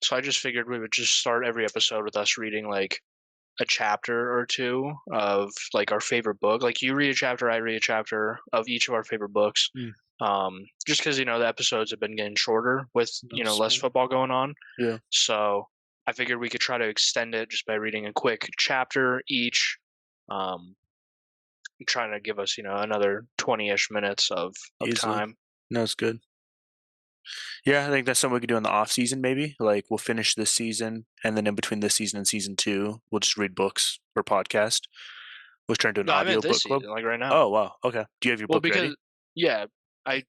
So I just figured we would just start every episode with us reading like a chapter or two of like our favorite book. Like you read a chapter, I read a chapter of each of our favorite books. Mm, Just because the episodes have been getting shorter with that's less smart. football going on. Yeah. So I figured we could try to extend it just by reading a quick chapter each. Um, Trying to give us another 20-ish minutes of Easily. time. No, it's good. Yeah, I think that's something we could do in the off season, maybe. Like we'll finish this season, and then in between this season and season 2, we'll just read books or podcast. We'll try and do an No, I meant audio this book club. season, like right now. Oh wow, okay. Do you have your Well, book because ready? yeah, I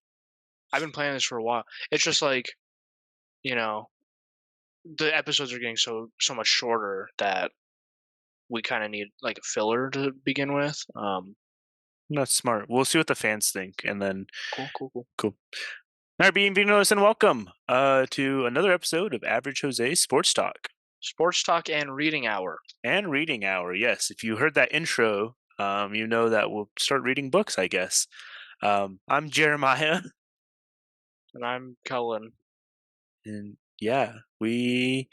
I've been planning this for a while. It's just like you know the episodes are getting so much shorter that we kind of need like a filler to begin with. That's smart. We'll see what the fans think, and then Cool, cool, cool. cool. All right, bienvenidos and welcome to another episode of Average Jose Sports Talk Sports talk and reading hour. and Reading Hour. Yes, if you heard that intro, you know that we'll start reading books, I guess. I'm Jeremiah, And I'm Cullen. and yeah, we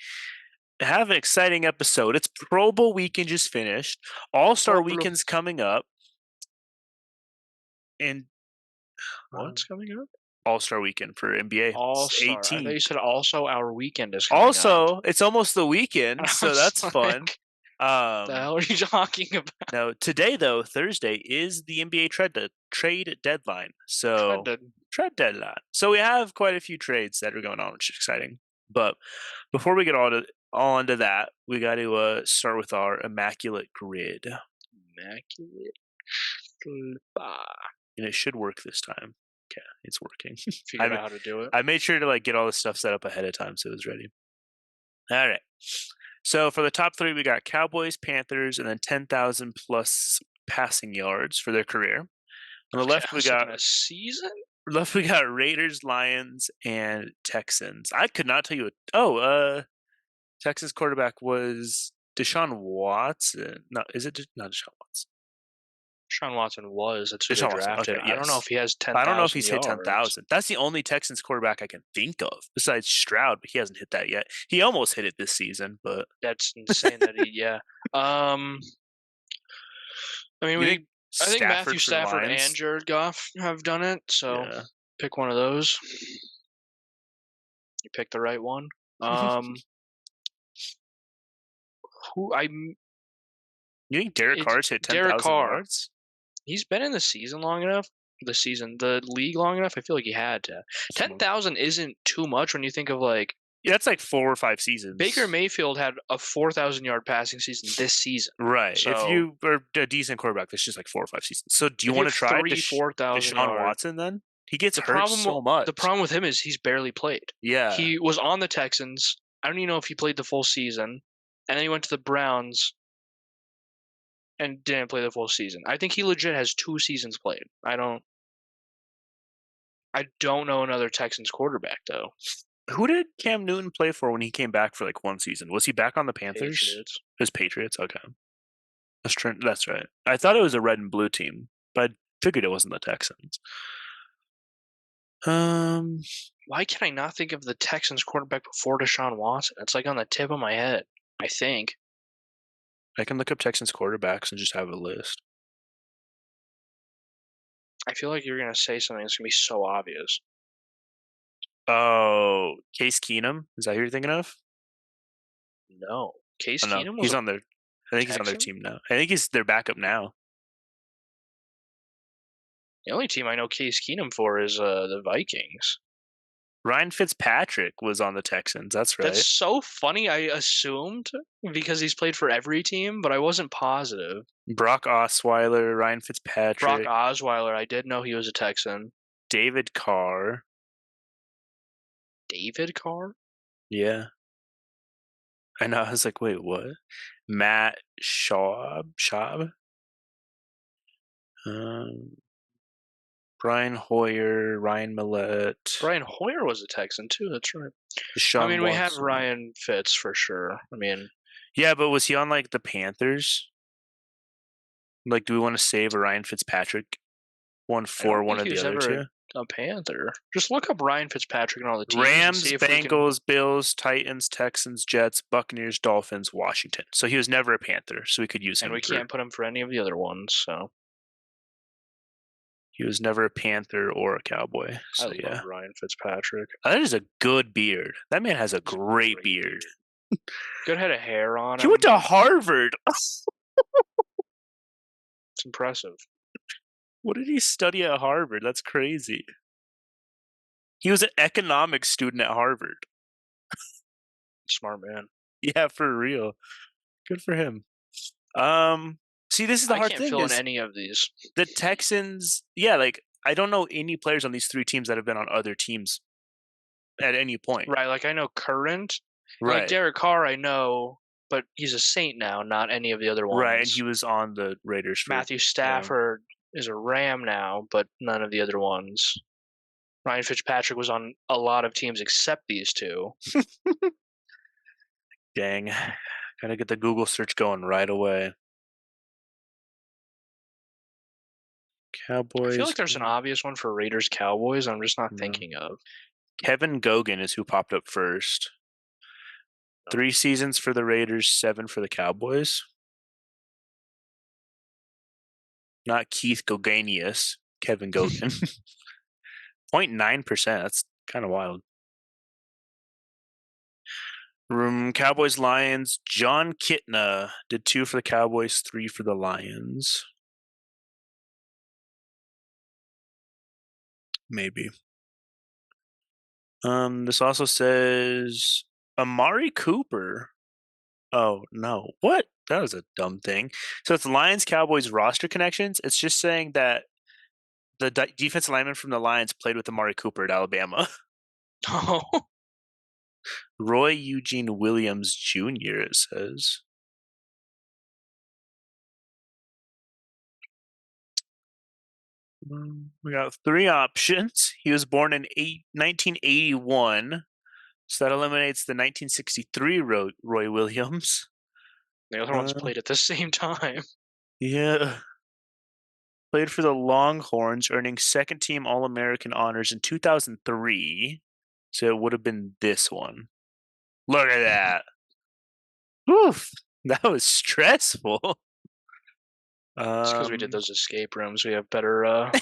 have an exciting episode. It's Pro Bowl weekend just finished. All-Star weekend's coming up, and What's coming up? All-Star weekend for NBA. All It's Star. I thought 18. you said also our weekend is coming up. Also, it's almost the weekend, And I so was that's fun. like, the hell are you talking about? No, today though, Thursday is the NBA trade deadline. So Trended. trade deadline. So we have quite a few trades that are going on, which is exciting. But before we get all into that, we got to start with our immaculate grid, Immaculate. and it should work this time. Okay, it's working. Figured out how to do it. I made sure to get all this stuff set up ahead of time, so it was ready. All right. So for the top 3, we got Cowboys, Panthers, and then 10,000 plus passing yards for their career. On the left, we got a season. Raiders, Lions, and Texans. I could not tell you. Texas quarterback was Deshaun Watson. No, is it not Deshaun Watson? Deshaun Watson was. That's who they Deshaun Watson. drafted. Okay, I don't know yes. if he has I don't know if 10,000 he's hit yards. 10,000. That's the only Texans quarterback I can think of besides Stroud, but he hasn't hit that yet. He almost hit it this season, but That's insane that he. Yeah. I mean, I think Matthew Stafford and Jared Goff have done it. So pick one of those. You picked the right one. You think Derek Carr's hit 10,000 yards? He's been in the season long enough. The league long enough. I feel like he had to. 10,000 isn't too much when you think of like. Yeah, that's like 4 or 5 seasons. Baker Mayfield had a 4,000 yard passing season this season. Right. So if you are a decent quarterback, that's just like 4 or 5 seasons. So do you want to try Deshaun Watson then? He gets hurt so much. The problem with him is he's barely played. Yeah. He was on the Texans. I don't even know if he played the full season. And then he went to the Browns and didn't play the full season. I think he legit has 2 seasons played. I don't know another Texans quarterback though. Who did Cam Newton play for when he came back for like 1 season? Was he back on the Panthers? Patriots. It was Patriots. Okay, that's right. I thought it was a red and blue team, but I figured it wasn't the Texans. Why can I not think of the Texans quarterback before Deshaun Watson? It's like on the tip of my head. I think I can look up Texans quarterbacks and just have a list. I feel like you're gonna say something that's gonna be so obvious. Oh, Case Keenum? Is that who you're thinking of? No, Case Keenum was he's on their. I think he's on their team now. I think he's their backup now. The only team I know Case Keenum for is the Vikings. Ryan Fitzpatrick was on the Texans. That's right. That's so funny. I assumed because he's played for every team, but I wasn't positive. Brock Osweiler, Ryan Fitzpatrick. Brock Osweiler. I did know he was a Texan. David Carr. David Carr? Yeah. I know. I was like, wait, what? Matt Schaub? Brian Hoyer, Ryan Millett. Brian Hoyer was a Texan too. That's right. We have Ryan Fitz for sure. Yeah, but was he on like the Panthers? Like, do we want to save a Ryan Fitzpatrick one for one of the other two? a Panther. Just look up Ryan Fitzpatrick and all the teams and Rams, see if we can. Bengals, Bills, Titans, Texans, Jets, Buccaneers, Dolphins, Washington. So he was never a Panther, so we could use And him we for. can't put him for any of the other ones. So He was never a Panther or a Cowboy. I So love yeah. Ryan Fitzpatrick. That is a good beard. That man has a He's a great great beard. Good head of hair on He him. went to Harvard. It's impressive. What did he study at Harvard? That's crazy. He was an economics student at Harvard. Smart man. Yeah, for real. Good for him. See, this is the I hard can't thing fill in is any of these. the Texans, yeah, like I don't know any players on these three teams that have been on other teams at any point. Right, like I know current. Like Right. Derek Carr I know, but he's a Saint now, not any of the other ones. Right, and he was on the Raiders for Matthew Stafford is a Ram now, but none of the other ones. Ryan Fitzpatrick was on a lot of teams except these two. Dang. Gotta get the Google search going right away. Cowboys. I feel like there's an obvious one for Raiders Cowboys I'm just not thinking of. Kevin Gogan is who popped up first. 3 seasons for the Raiders, 7 for the Cowboys. Not Keith Goganius, Kevin Gogan. 0.9%. That's kind of wild. Cowboys, Lions. John Kitna did 2 for the Cowboys, 3 for the Lions. Maybe. This also says Amari Cooper. Oh, no. What? That was a dumb thing. So it's Lions Cowboys roster connections. It's just saying that the defensive lineman from the Lions played with Amari Cooper at Alabama. Oh. Roy Eugene Williams Jr., it says. We got 3 options. He was born in 1981. So that eliminates the 1963 Roy Williams. The other ones played at the same time. Yeah. Played for the Longhorns, earning second team All-American honors in 2003. So it would have been this one. Look at that. Oof. That was stressful. It's because we did those escape rooms. We have better. And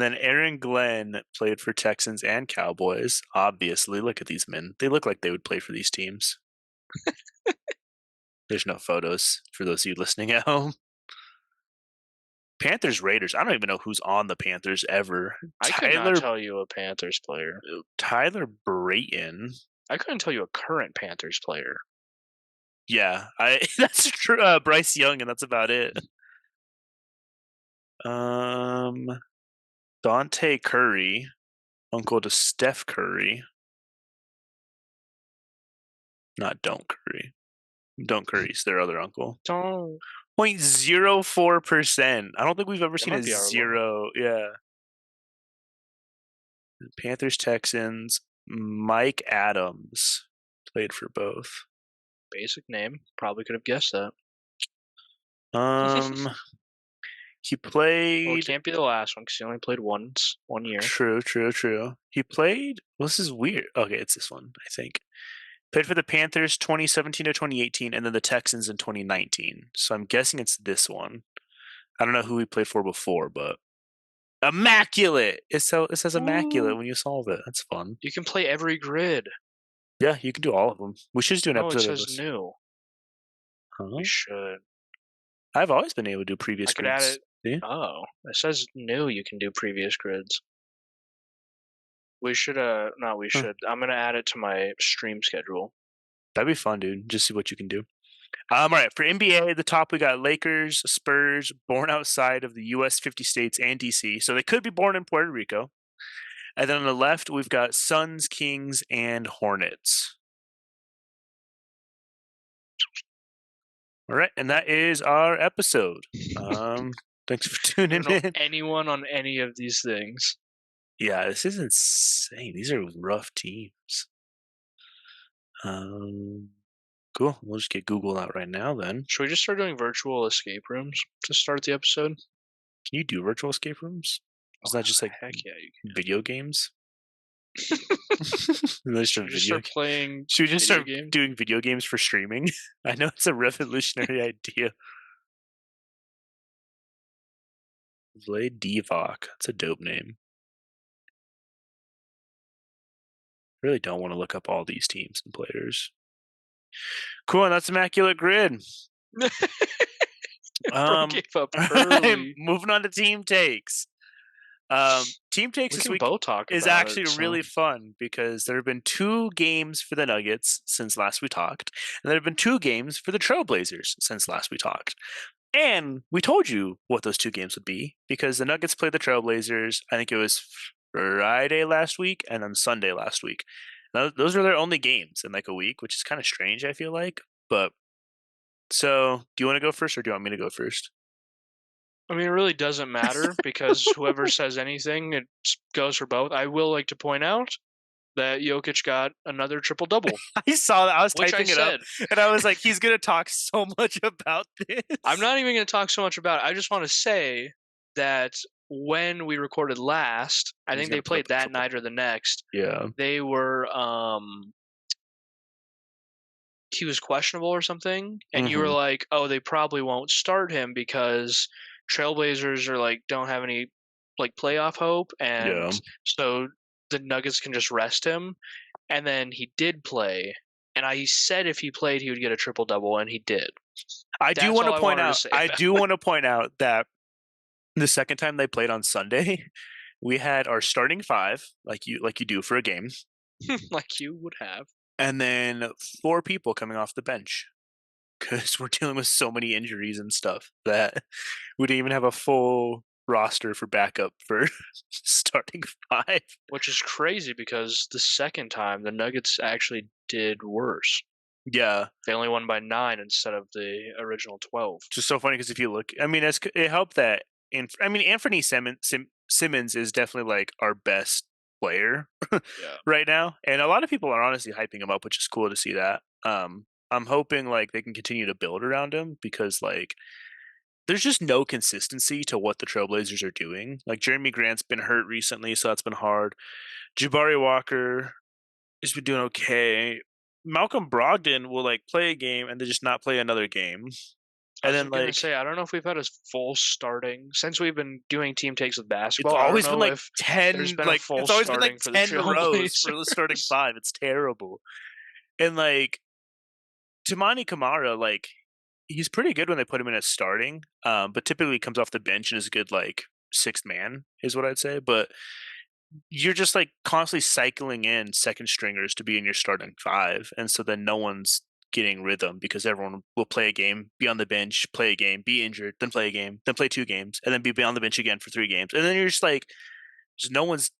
then Aaron Glenn played for Texans and Cowboys. Obviously, look at these men. They look like they would play for these teams. There's no photos for those of you listening at home. Panthers, Raiders. I don't even know who's on the Panthers ever. I could not tell you a Panthers player. Tyler Brayton. I couldn't tell you a current Panthers player. Yeah, that's true. Bryce Young, and that's about it. Dante Curry, uncle to Steph Curry. Not Don't Curry. Don't Curry's their other uncle. Don't. 0.04%. I don't think we've ever seen a 0. Yeah. Panthers, Texans. Mike Adams played for both. Basic name. Probably could have guessed that. He played. Well, it can't be the last one because he only played one year. True. He played. Well, this is weird. Okay, it's this one, I think. Played for the Panthers 2017 to 2018, and then the Texans in 2019. So I'm guessing it's this one. I don't know who he played for before, but immaculate. It says immaculate when you solve it. That's fun. You can play every grid. Yeah, you can do all of them. We should just do an episode of this. It says new. Huh? We should. I've always been able to do previous grids. I could add it. See? Oh, it says new. You can do previous grids. We should. No, we should. I'm gonna add it to my stream schedule. That'd be fun, dude. Just see what you can do. All right, for NBA, at the top we got Lakers, Spurs, born outside of the U.S. 50 states and D.C., so they could be born in Puerto Rico. And then on the left, we've got Suns, Kings, and Hornets. All right, and that is our episode. Thanks for tuning in. Anyone on any of these things? Yeah, this is insane. These are rough teams. Cool. We'll just get Google out right now then. Should we just start doing virtual escape rooms to start the episode? Can you do virtual escape rooms? Oh, Isn't that just like heck yeah, you video games? can. Let's Should start we just video. start playing Should we just video start games? doing video games for streaming? I know it's a revolutionary idea. Vlad Divac. That's a dope name. Really don't want to look up all these teams and players. Cool, and that's Immaculate Grid. Bro gave up I'm early. moving on to team takes. Team takes We this can week both talk is about it. actually So really fun because there have been 2 games for the Nuggets since last we talked, and there have been 2 games for the Trailblazers since last we talked. And we told you what those 2 games would be because the Nuggets played the Trailblazers. I think it was Friday last week and then Sunday last week. Now, those were their only games in like a week, which is kind of strange, I feel like. But so, do you want to go first or do you want me to go first? I mean, it really doesn't matter because whoever says anything, it goes for both. I will like to point out that Jokic got another triple double, I saw that. I was which I typing it up said. and I was like, he's going to talk so much about I'm this. not even going to talk so much about it. I just want to say that when we recorded last, I He's think going they to put up played a that triple. night or the next. Yeah. They were he was questionable or something, and you were Hmm. like, "Oh, they probably won't start him because Trailblazers are like don't have any like playoff hope, and Yeah. so the Nuggets can just rest him." And then he did play, and I said if he played, he would get a triple double, and he did. I do That's want all to I point wanted to out, say I about do want to point out that the second time they played on Sunday, we had our starting 5, like you do for a game, like you would have. and then 4 people coming off the bench because we're dealing with so many injuries and stuff that we didn't even have a full roster for backup for starting 5. Which is crazy because the second time the Nuggets actually did worse. Yeah, They only won by 9 instead of the original 12. just so funny because if you look, I mean, it helped that. I mean, Anthony Simmons is definitely like our best player Yeah. right now, and a lot of people are honestly hyping him up, which is cool to see that. I'm hoping like they can continue to build around him because like there's just no consistency to what the Trailblazers are doing. Like Jeremy Grant's been hurt recently, so that's been hard. Jabari Walker has been doing okay. Malcolm Brogdon will like play a game and then just not play another game. I And was then gonna like say I don't know if we've had a full starting since we've been doing team takes with it's basketball. I don't always been know like if there's 10 been a like full it's always been like starting for the 10 rows for the starting Trailblazers. 5. It's terrible. And like Tamani Kamara, like he's pretty good when they put him in as starting, but typically he comes off the bench and is a good like 6th man is what I'd say. But you're just like constantly cycling in second stringers to be in your starting 5, and so then no one's getting rhythm because everyone will play a game, be on the bench, play a game, be injured, then play a game, then play 2 games, and then be on the bench again for 3 games, and then you're just like, just no one's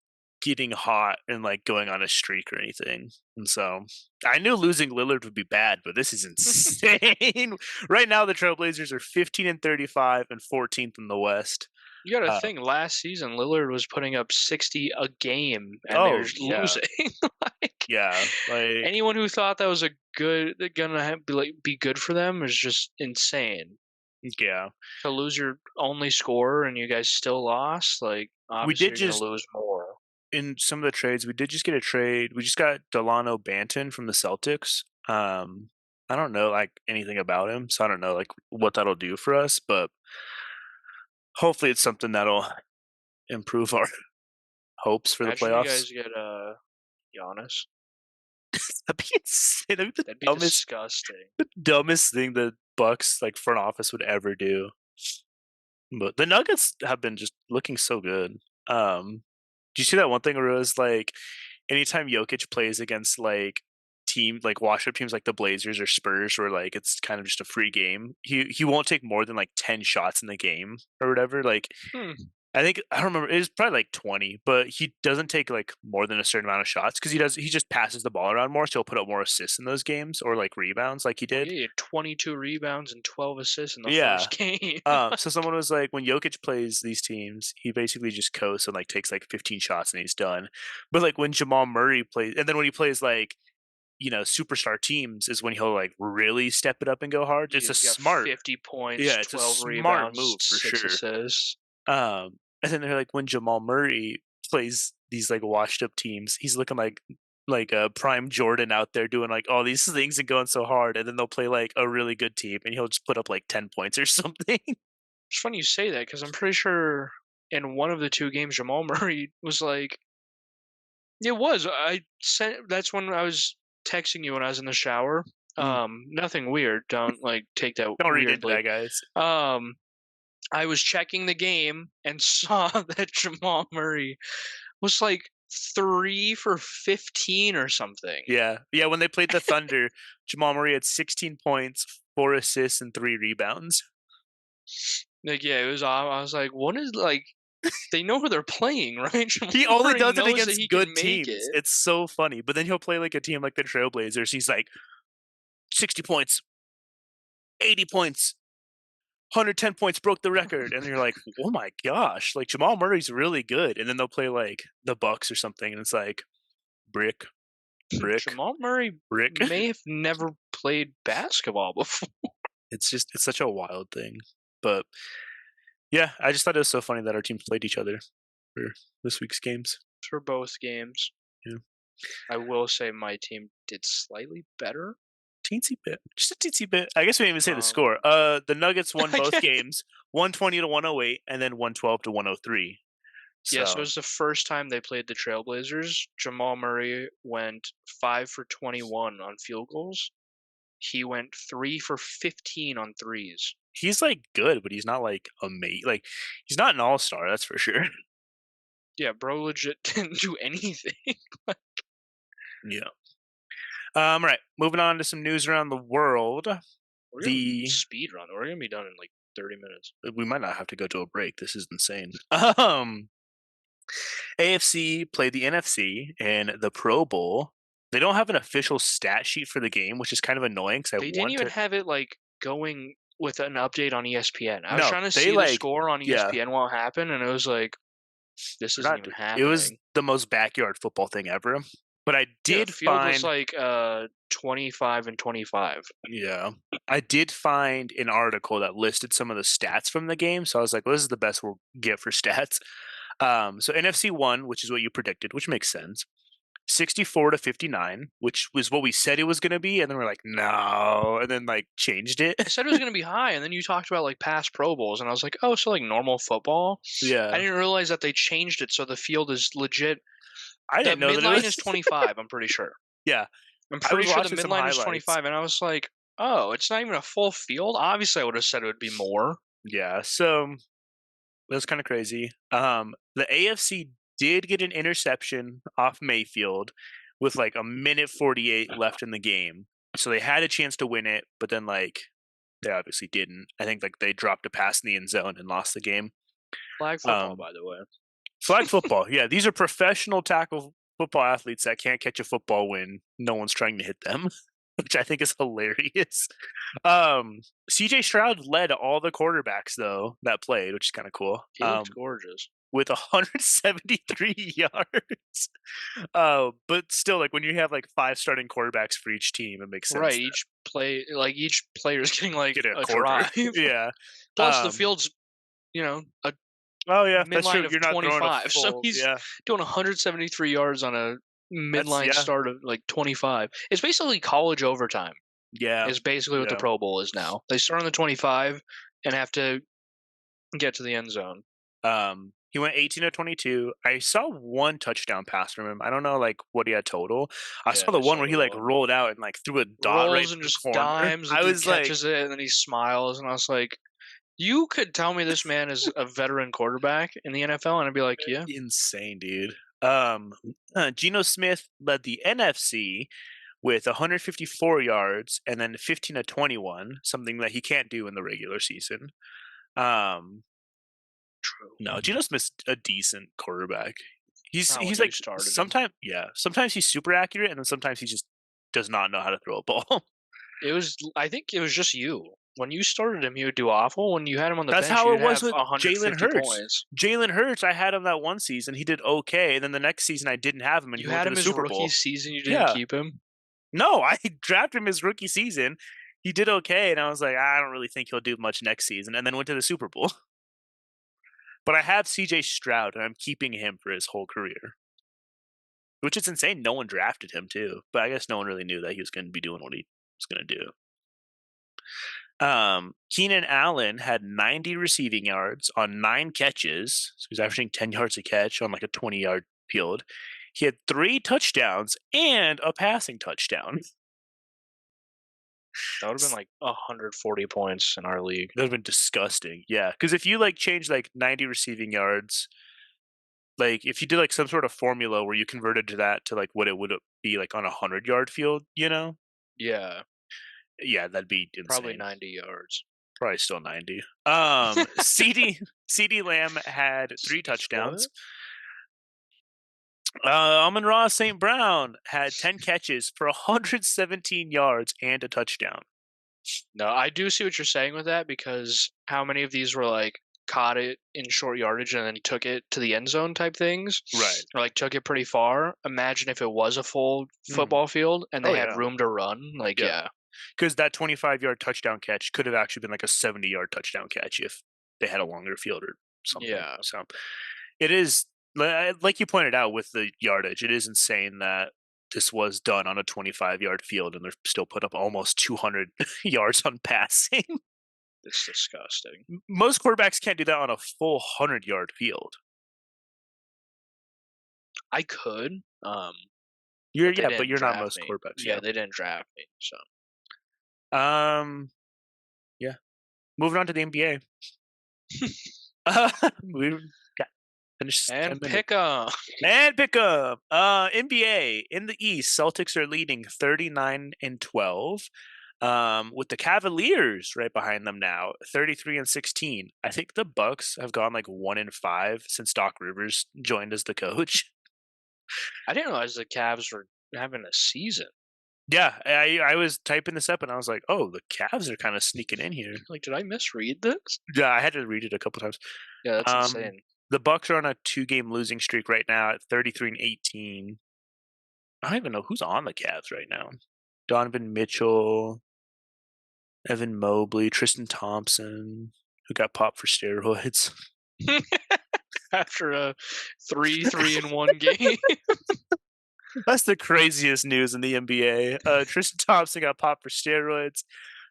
getting hot and like going on a streak or anything. And so I knew losing Lillard would be bad, but this is insane. Right now, the Trailblazers are 15-35 and 14th in the West. You got to Uh, think last season Lillard was putting up 60 a game and they were oh just yeah, losing. Like yeah. Like anyone who thought that was a good gonna be like be good for them is just insane. yeah. To lose your only scorer and you guys still lost, like We obviously did you're gonna just lose more. in some of the trades. We did just get a trade. We just got Delano Banton from the Celtics. I don't know like anything about him, so I don't know like what that'll do for us. But hopefully, it's something that'll improve our hopes for the Imagine you playoffs. guys get Giannis. That'd be insane. That'd be That'd be the dumbest, disgusting. dumbest thing the Bucks like front office would ever do. But the Nuggets have been just looking so good. Do you see that one thing where it was like anytime Jokic plays against like team like washed up teams like the Blazers or Spurs where like it's kind of just a free game, he won't take more than like 10 shots in the game or whatever. Like Hmm. I think I don't remember. It was probably like 20, but he doesn't take like more than a certain amount of shots because he just passes the ball around more, so he'll put up more assists in those games or like rebounds like he Well, did. yeah, he had 22 rebounds and 12 assists in the Yeah. first game. So someone was like, when Jokic plays these teams, he basically just coasts and like takes like 15 shots and he's done. But like when Jamal Murray plays, and then when he plays like superstar teams, is when he'll like really step it up and go hard. It's a He's got smart, 50 points, yeah, it's a 12 smart rebounds, move for 6 sure. assists. And then they're like, when Jamal Murray plays these like washed up teams, he's looking like a prime Jordan out there doing like all these things and going so hard, and then they'll play like a really good team, and he'll just put up like 10 points or something. It's funny you say that because I'm pretty sure in one of the two games, Jamal Murray was like, it was. I sent. That's when I was texting you when I was in the shower. Mm. Nothing weird. Don't like take that Don't read into weirdly. that, guys. Um, I was checking the game and saw that Jamal Murray was like 3 for 15 or something. Yeah, yeah. When they played the Thunder, Jamal Murray had 16 points, 4 assists, and 3 rebounds. Like, yeah, it was. I was like, what is like? They know who they're playing, right? Jamal He only Murray does it knows that against he good can make teams. it. It's so funny. But then he'll play like a team like the Trailblazers. He's like 60 points, 80 points, 110 points, broke the record. And you're like, oh my gosh, like Jamal Murray's really good. And then they'll play like the Bucks or something, and it's like brick, brick, Jamal Murray brick. may have never played basketball before. It's such a wild thing. But yeah, I just thought it was so funny that our teams played each other for this week's games. For both games. Yeah. I will say my team did slightly better. Teensy bit. Just a teensy bit. I guess we didn't even say the Um, score. The Nuggets won both games, 120 to 108, and then 112 to 103. yeah, so it So was the first time they played the Trailblazers. Jamal Murray went 5 for 21 on field goals. He went 3 for 15 on threes. he's like good, but he's not like amazing. Like he's not an all-star, that's for sure. Yeah, bro legit didn't do anything. Yeah. Right. Moving on to some news around the world. We're gonna The speed run. We're gonna be done in like 30 minutes. we might not have to go to a break. This is insane. AFC played the NFC in the Pro Bowl. They don't have an official stat sheet for the game, which is kind of annoying because I They didn't want even to. have it like going with an update on ESPN. I was No, trying to they see the like score on yeah, ESPN while it happened, and it was like, this they're isn't not. even It was happening. the most backyard football thing ever. But I Yeah, the did field was find, like 25 and 25. yeah, I did find an article that listed some of the stats from the game. So I was like, well, this is the best we'll get for stats. So NFC won, which is what you predicted, which makes sense. 64 to 59, which was what we said it was going to be, and then we're like, no, and then like changed it. I said it was going to be high, and then you talked about like past Pro Bowls, and I was like, oh, so like normal football? I Yeah, didn't realize that they changed it so the field is legit. I The didn't know that it midline is was. 25, I'm pretty sure. Yeah, I'm I pretty was sure the watching some midline is highlights. 25, and I was like, oh, it's not even a full field? Obviously, I would have said it would be more. Yeah, so that's kind of crazy. The AFC did get an interception off Mayfield with like a minute 48 left in the game, so they had a chance to win it, but then like they obviously didn't. I think like they dropped a pass in the end zone and lost the game. Flag football, Um, by the way. Flag football. Yeah, these are professional tackle football athletes that can't catch a football when no one's trying to hit them, which I think is hilarious. CJ Stroud led all the quarterbacks though that played, which is kind of cool. He looked gorgeous. With 173 yards. But still, like when you have like 5 starting quarterbacks for each team, it makes sense. Right, each player is getting like Get a a quarter. drive. Yeah. Plus, the field's, a Oh yeah, that's true. midline of You're not throwing a 25, so full. he's Yeah. doing 173 yards on a That's midline yeah. start of like 25. It's basically college overtime. Yeah. Is basically what the Yeah. Pro Bowl is now. They start on the 25 and have to get to the end zone. He went 18 to 22. I saw one touchdown pass from him. I don't know like what he had total. I Yeah, saw the I one saw where the he like one. rolled out and like threw a dot right Rolls in and the just corner. dimes. The I dude was like, catches it and then he smiles, and I was like, you could tell me this man is a veteran quarterback in the NFL, and I'd be like, yeah. insane, dude. Geno Smith led the NFC with 154 yards and then 15 to 21, something that he can't do in the regular season. No, Geno Smith's a decent quarterback. Not when He's you like started him. sometimes he's super accurate and then sometimes he just does not know how to throw a ball. I think it was just you. When you started him, he would do awful. When you had him on the That's bench, how he'd it was have with Jalen 150 Hurts. points. Jalen Hurts, I had him that one season. He did okay. And then the next season, I didn't have him, and You he went had to him the his Super rookie Bowl. season, you didn't Yeah. keep him? No, I drafted him his rookie season. He did okay, and I was like, I don't really think he'll do much next season. And then went to the Super Bowl. But I have CJ Stroud, and I'm keeping him for his whole career, which is insane. No one drafted him too, but I guess no one really knew that he was going to be doing what he was going to do. Keenan Allen had 90 receiving yards on 9 catches. So he's averaging 10 yards a catch on like a 20-yard field. He had 3 touchdowns and a passing touchdown. That would have been like 140 points in our league. That would have been disgusting. Yeah, because if you like change like 90 receiving yards, like if you did like some sort of formula where you converted to that to like what it would be like on a 100-yard field, you know? Yeah, Yeah, that'd be probably insane. 90 yards. Probably still 90. CD Lamb had 3 touchdowns. Amon-Ra St. Brown had 10 catches for 117 yards and a touchdown. No, I do see what you're saying with that, because how many of these were like caught it in short yardage and then took it to the end zone type things, Right. or like took it pretty far. Imagine if it was a full football field and they had yeah. room to run. Like, yeah. Because that 25-yard touchdown catch could have actually been like a 70-yard touchdown catch if they had a longer field or something. Yeah. So it is, like you pointed out with the yardage, it is insane that this was done on a 25-yard field and they're still put up almost 200 yards on passing. It's disgusting. Most quarterbacks can't do that on a full 100-yard field. I could. But they you're didn't not draft most me. quarterbacks. Yeah, they didn't draft me. So Yeah. Moving on to the NBA. We got finished 10 and minutes. pick up. And pick up. NBA in the East, Celtics are leading 39-12. With the Cavaliers right behind them now, 33-16. I think the Bucks have gone like 1-5 since Doc Rivers joined as the coach. I didn't realize the Cavs were having a season. Yeah, I was typing this up and I was like, oh, the Cavs are kind of sneaking in here. Like, did I misread this? Yeah, I had to read it a couple times. Yeah, that's insane. The Bucks are on a 2-game losing streak right now at 33-18. I don't even know who's on the Cavs right now. Donovan Mitchell, Evan Mobley, Tristan Thompson, who got popped for steroids. After a 3-3-1 game. That's the craziest news in the NBA. Tristan Thompson got popped for steroids.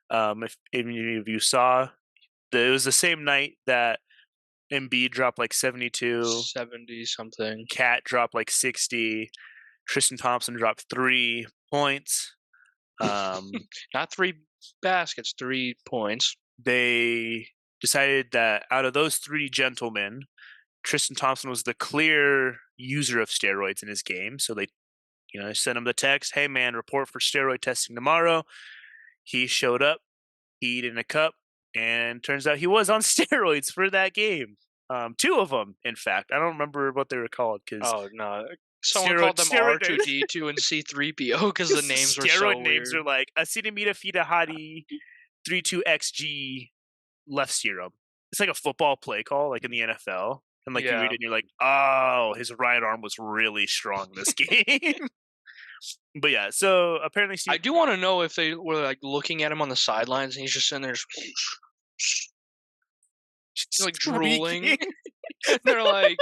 If any of you saw, it was the same night that Embiid dropped like 72, 70 something. Cat dropped like 60, Tristan Thompson dropped 3 points. Not 3 baskets, 3 points. They decided that out of those 3 gentlemen, Tristan Thompson was the clear user of steroids in his game. So they sent him the text, hey man, report for steroid testing tomorrow. He showed up, peed in a cup, and turns out he was on steroids for that game. 2 of them, in fact. I don't remember what they were called because no. Someone called them R2D2 and C3PO because the names were so weird. Steroid names are like acetamidophenahadi 32XG left serum. It's like a football play call, like in the NFL. And like you read it and you're like, oh, his right arm was really strong this game. But yeah, so apparently I do want to know if they were like looking at him on the sidelines and he's just sitting there like drooling. They're like,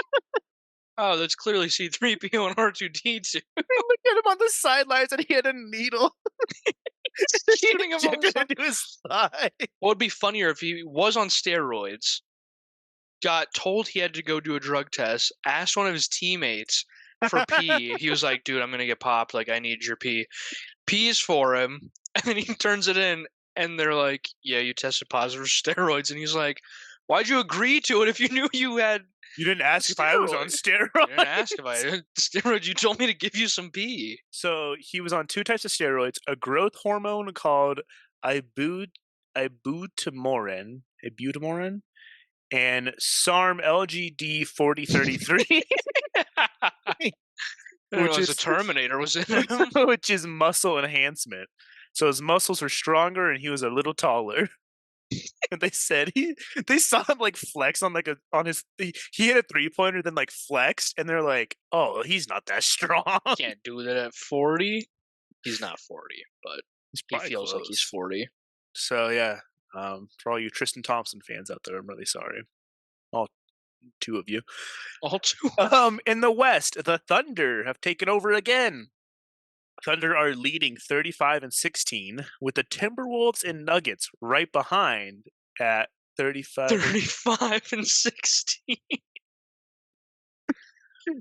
oh, that's clearly C3PO and R2D2. Look at him on the sidelines and he had a needle. Shooting him into his thigh. What would be funnier if he was on steroids, got told he had to go do a drug test, asked one of his teammates for pee. He was like, dude, I'm going to get popped. Like, I need your pee. Pees for him. And then he turns it in. And they're like, yeah, you tested positive for steroids. And he's like, why'd you agree to it if you knew you had You didn't ask if I was on steroids. You didn't ask if I had steroids. You told me to give you some pee. So he was on 2 types of steroids, a growth hormone called ibutamoren, and SARM LGD 4033. Which is a Terminator was in him. Which is muscle enhancement. So his muscles were stronger and he was a little taller. And they said they saw him like flex on he hit a 3-pointer, then like flexed, and they're like, oh, he's not that strong. Can't do that at 40. He's not 40, but he feels close. like he's 40. So yeah, for all you Tristan Thompson fans out there, I'm really sorry. All Two of you. All two. In the West, the Thunder have taken over again. Thunder are leading 35-16, with the Timberwolves and Nuggets right behind at 35. 35-16. Yeah,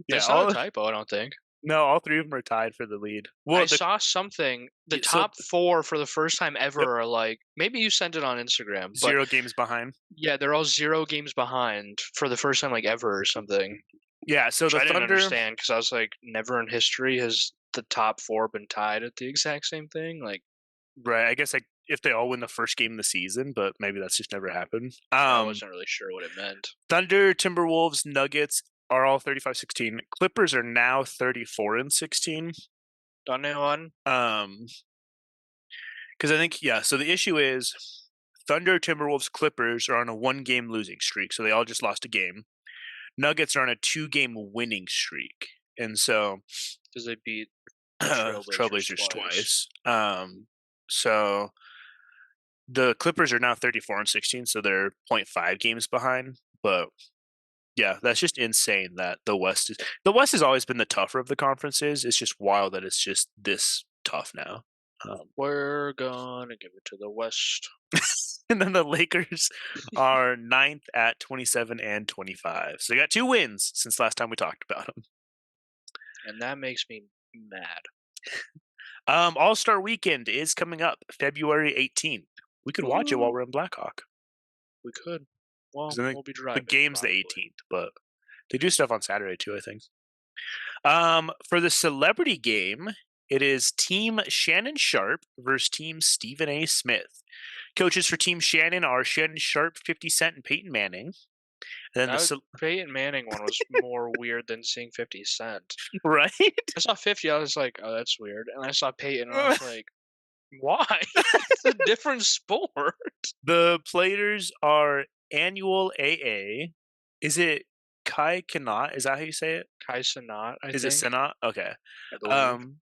That's not a typo, I don't think. no, all three of them are tied for the lead. I Well, saw something. The so top four for the first time yep, ever are like, maybe you sent it on Instagram, but 0 games behind. yeah, they're all 0 games behind for the first time like ever or something. Yeah, so Which the I didn't Thunder, understand because I was like, never in history has the top four been tied at the exact same thing. Like, right? I guess like if they all win the first game of the season, but maybe that's just never happened. I wasn't really sure what it meant. Thunder, Timberwolves, Nuggets are all 35-16. Clippers are now 34-16. Done one? Because I think so the issue is Thunder, Timberwolves, Clippers are on a 1-game losing streak, so they all just lost a game. Nuggets are on a 2-game winning streak, and so Because they beat the Trailblazers twice. So the Clippers are now 34-16, so they're 0.5 games behind. But yeah, that's just insane that the West has always been the tougher of the conferences. It's just wild that it's just this tough now. We're gonna give it to the West. And then the Lakers are 9th at 27-25. So they got 2 wins since last time we talked about them. And that makes me mad. All-Star Weekend is coming up February 18th. We could watch it while we're in Blackhawk. We could. Well, we'll be driving. The game's probably the 18th, but they do stuff on Saturday too, I think. For the celebrity game, it is Team Shannon Sharp versus Team Stephen A. Smith. Coaches for Team Shannon are Shannon Sharp, 50 Cent, and Peyton Manning. And then the Peyton Manning one was more weird than seeing 50 Cent. Right? I saw 50, I was like, oh, that's weird. And I saw Peyton, and I was like, why? It's a different sport. The players are Annual AA. Is it Kai Kanat? Is that how you say it? Kai Cenat, I think. Is it Senat? Okay.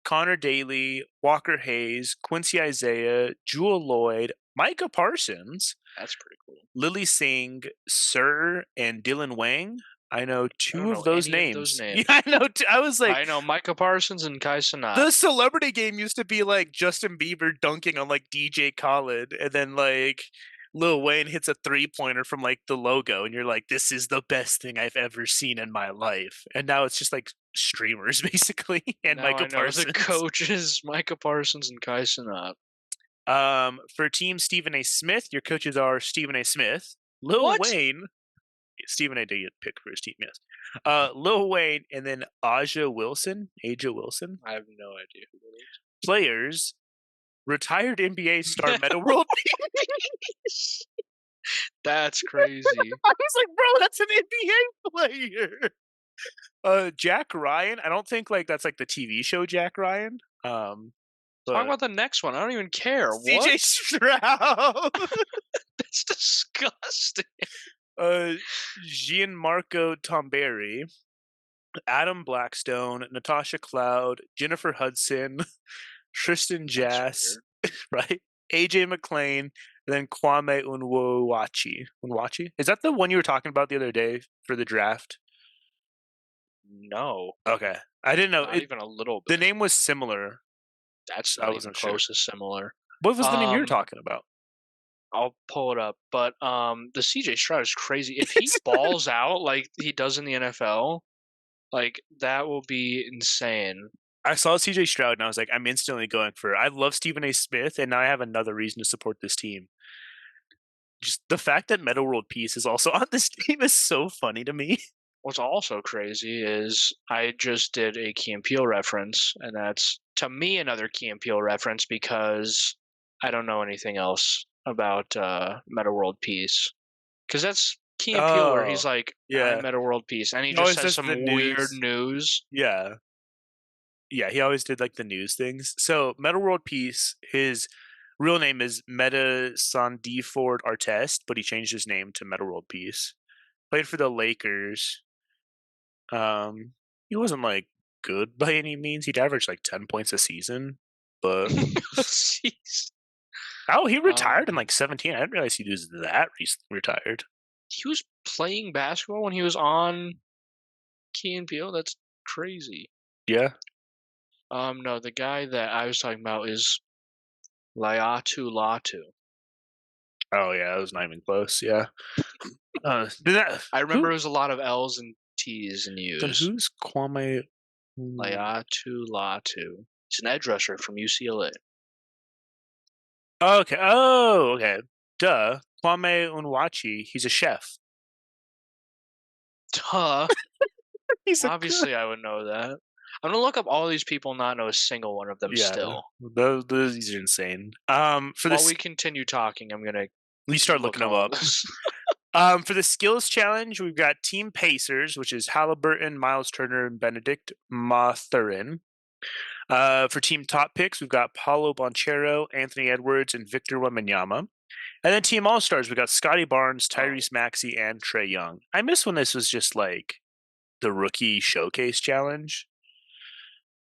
Connor Daly, Walker Hayes, Quincy Isaiah, Jewel Lloyd, Micah Parsons. That's pretty cool. Lily Singh, Sir, and Dylan Wang. I know two of those names. Yeah, I know. I was like, I know Micah Parsons and Kai Cenat. The celebrity game used to be like Justin Bieber dunking on like DJ Khaled, and then like Lil Wayne hits a 3-pointer from like the logo, and you're like, this is the best thing I've ever seen in my life. And now it's just like streamers basically, and now Micah Parsons. The coaches, Micah Parsons and Kai Cenat. For Team Stephen A. Smith, your coaches are Stephen A. Smith, Lil Wayne. Stephen A. did get picked for his team, yes. Lil Wayne, and then Aja Wilson. I have no idea who that is. Players, retired NBA star Meta World Peace. That's crazy. I was like, bro, that's an NBA player. Jack Ryan. I don't think like that's like the TV show Jack Ryan. Talk about the next one. I don't even care. CJ Stroud. That's disgusting. Gianmarco Tomberi, Adam Blackstone, Natasha Cloud, Jennifer Hudson, Tristan Jass, right? AJ McClain, and then Kwame Unwachi. Unwachi? Is that the one you were talking about the other day for the draft? No. Okay. I didn't know. Not even a little bit. The name was similar. That's not even close to similar. What was the name you were talking about? I'll pull it up. But the CJ Stroud is crazy. If he balls out like he does in the NFL, like that will be insane. I saw CJ Stroud and I was like, I'm instantly going for it. I love Stephen A. Smith, and now I have another reason to support this team. Just the fact that Meta World Peace is also on this team is so funny to me. What's also crazy is I just did a Key and Peele reference, and that's to me another Key and Peele reference because I don't know anything else about Meta World Peace. Because that's Key and Peele where he's like, yeah, Meta World Peace, and he just says some weird news. Yeah. Yeah, he always did like the news things. So Meta World Peace, his real name is Meta Sandiford Artest, but he changed his name to Meta World Peace. Played for the Lakers. He wasn't like good by any means. He'd average like 10 points a season, but Jeez. Oh, he retired in like 17. I didn't realize he was that retired. He was playing basketball when he was on Key and Peele? That's crazy. Yeah. No, the guy that I was talking about is Laiatu Latu. Oh yeah, that was not even close. Yeah. Did that I remember who? it was a lot of L's and T's and Then U's. who's Kwame? Laiatu Latu. He's an edge rusher from UCLA. Oh, okay. Oh, okay. Duh. Kwame Unwachi. He's a chef. Duh. He's a cook. Obviously, I would know that. I'm gonna look up all these people, and not know a single one of them Yeah. still. Those are insane. For While this, we continue talking, I'm gonna you start looking look them all up. this. For the skills challenge, we've got Team Pacers, which is Halliburton, Miles Turner, and Benedict Mathurin. For Team Top Picks, we've got Paulo Bonchero, Anthony Edwards, and Victor Wembanyama. And then Team All Stars, we got Scotty Barnes, Tyrese Maxey, and Trey Young. I miss when this was just like the rookie showcase challenge.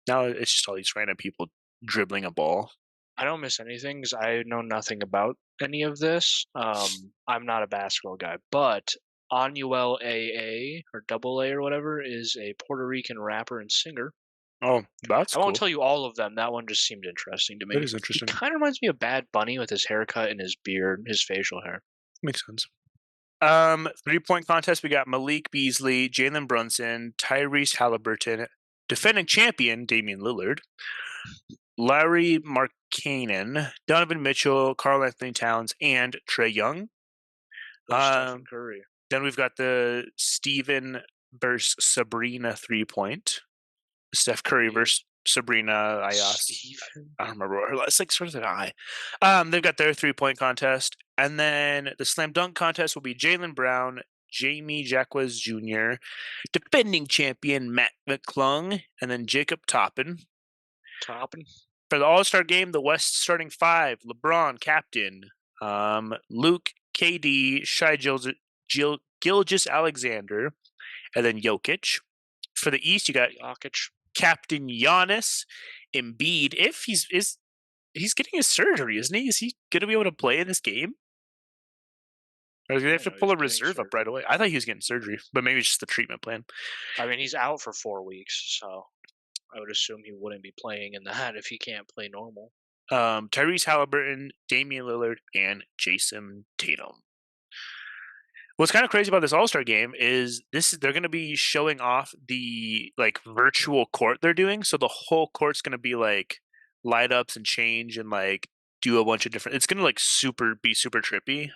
Now it's just all these random people dribbling a ball. I don't miss anything because I know nothing about any of this. I'm not a basketball guy, but Anuel AA or Double A or whatever is a Puerto Rican rapper and singer. Oh, that's I won't cool. tell you all of them. That one just seemed interesting to That me. is He interesting. kind of reminds me of Bad Bunny with his haircut and his beard, his facial hair. Makes sense. 3-point contest, we got Malik Beasley, Jalen Brunson, Tyrese Halliburton, defending champion Damian Lillard, Larry Markkanen, Donovan Mitchell, Karl Anthony Towns, and Trey Young. Stephen Curry. Then we've got the Steven versus Sabrina 3-point. Steph Curry versus Sabrina Ayas. I don't remember what her last like sort of an I. They've got their 3-point contest. And then the slam dunk contest will be Jalen Brown, Jamie Jacquez Jr., defending champion Matt McClung, and then Jacob Toppin. For the All-Star game, the West starting five: LeBron, captain, Luke, KD, Gilgis Alexander, and then Jokic. For the East, you got Jokic. Captain Giannis, Embiid. If he's getting his surgery, isn't he? Is he going to be able to play in this game? Or do they have to pull a reserve up right away? I thought he was getting surgery, but maybe it's just the treatment plan. I mean, he's out for 4 weeks, so I would assume he wouldn't be playing in that if he can't play normal. Tyrese Halliburton, Damian Lillard, and Jason Tatum. What's kind of crazy about this All-Star game is they're going to be showing off the like virtual court they're doing. So the whole court's going to be like light ups and change and like do a bunch of different. It's going to like be super trippy.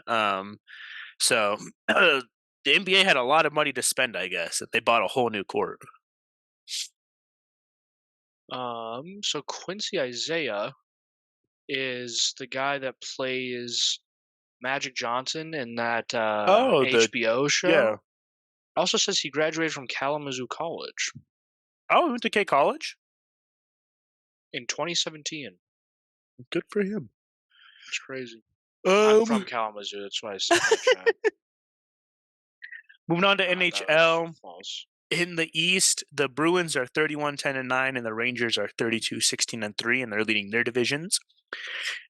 So the NBA had a lot of money to spend, I guess. They bought a whole new court. So Quincy Isaiah is the guy that plays Magic Johnson in that HBO show. Yeah. Also says he graduated from Kalamazoo College. Oh, he went to K College? In 2017. Good for him. It's crazy. I'm from Kalamazoo, that's why I said that. Moving on to NHL. In the East, the Bruins are 31-10-9, and the Rangers are 32-16-3, and they're leading their divisions.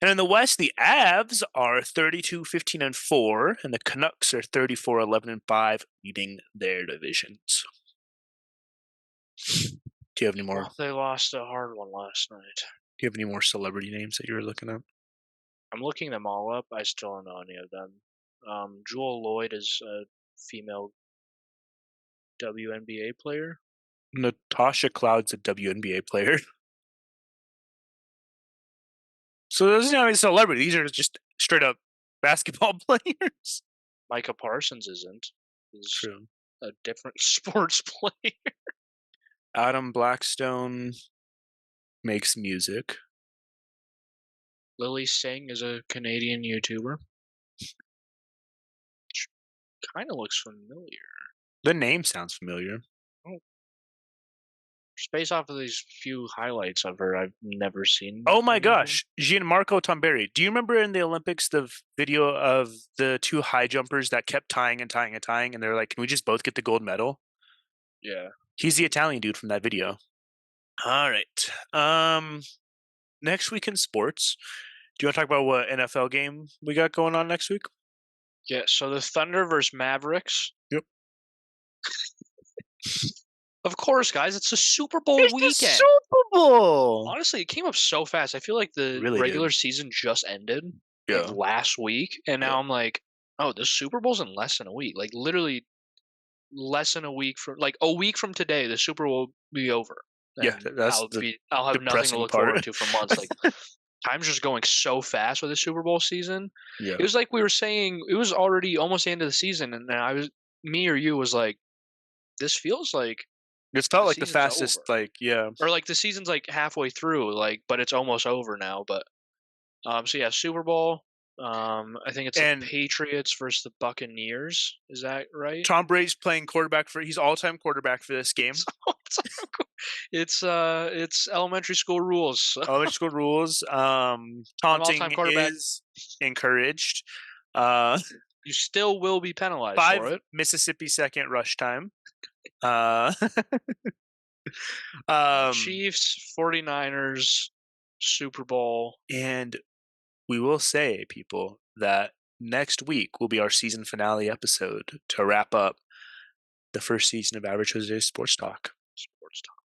And in the West, the Avs are 32-15-4, and the Canucks are 34-11-5, leading their divisions. Do you have any more? Well, they lost a hard one last night. Do you have any more celebrity names that you were looking up? I'm looking them all up. I still don't know any of them. Jewel Lloyd is a female WNBA player. Natasha Cloud's a WNBA player. So this isn't even a celebrity. These are just straight up basketball players. Micah Parsons isn't. He's True. A different sports player. Adam Blackstone makes music. Lily Singh is a Canadian YouTuber. Kind of looks familiar. The name sounds familiar. Oh. Just based off of these few highlights of her, I've never seen. Oh my gosh, Gianmarco Tamberi. Do you remember in the Olympics the video of the two high jumpers that kept tying and tying and tying, and they're like, "Can we just both get the gold medal?" Yeah, he's the Italian dude from that video. All right. Next week in sports, do you want to talk about what NFL game we got going on next week? Yeah, so the Thunder versus Mavericks. Yep. Of course, guys, it's a Super Bowl It's the weekend. Super Bowl. Honestly, it came up so fast. I feel like It the really did. regular season just ended like Yeah. last week, and Yeah. now I'm like, oh, the Super Bowl's in less than a week. Like literally less than a week from like a week from today, the Super Bowl will be over, Yeah. and That's the I'll have nothing to depressing look part. forward to for months. Like time's just going so fast with the Super Bowl season. Yeah. It was like we were saying it was already almost the end of the season, and then me or you was like, this feels like It's felt the like the season's over, fastest, like, yeah. or like the season's like halfway through, like, but it's almost over now. But so yeah, Super Bowl. I think it's the And Patriots versus the Buccaneers. Is that right? Tom Brady's playing quarterback he's all-time quarterback for this game. It's elementary school rules. Elementary school rules. I'm all-time Taunting quarterback. is encouraged. Uh, You still will be penalized for 5 it. Mississippi second rush time. Uh, um, Chiefs, 49ers, Super Bowl. and we will say, people, that next week will be our season finale episode to wrap up the first season of Average Jose's Sports Talk. Sports talk.